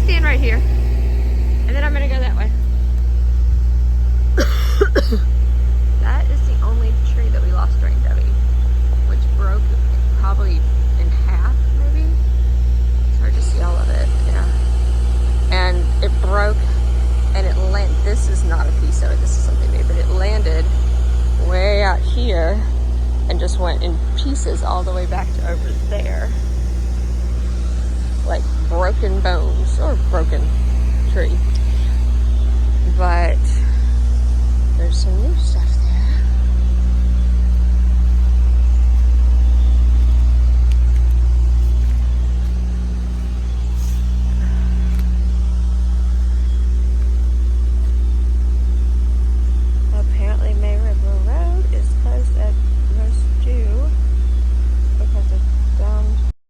stand right here. And then I'm gonna go that way. That is the only tree that we lost during Debbie, which broke probably in half, maybe. It's hard to see all of it, yeah. And it broke, and it landed. This is not a piece of it, this is something big, but it landed way out here and just went in pieces all the way back to over there. Like broken bones or broken tree.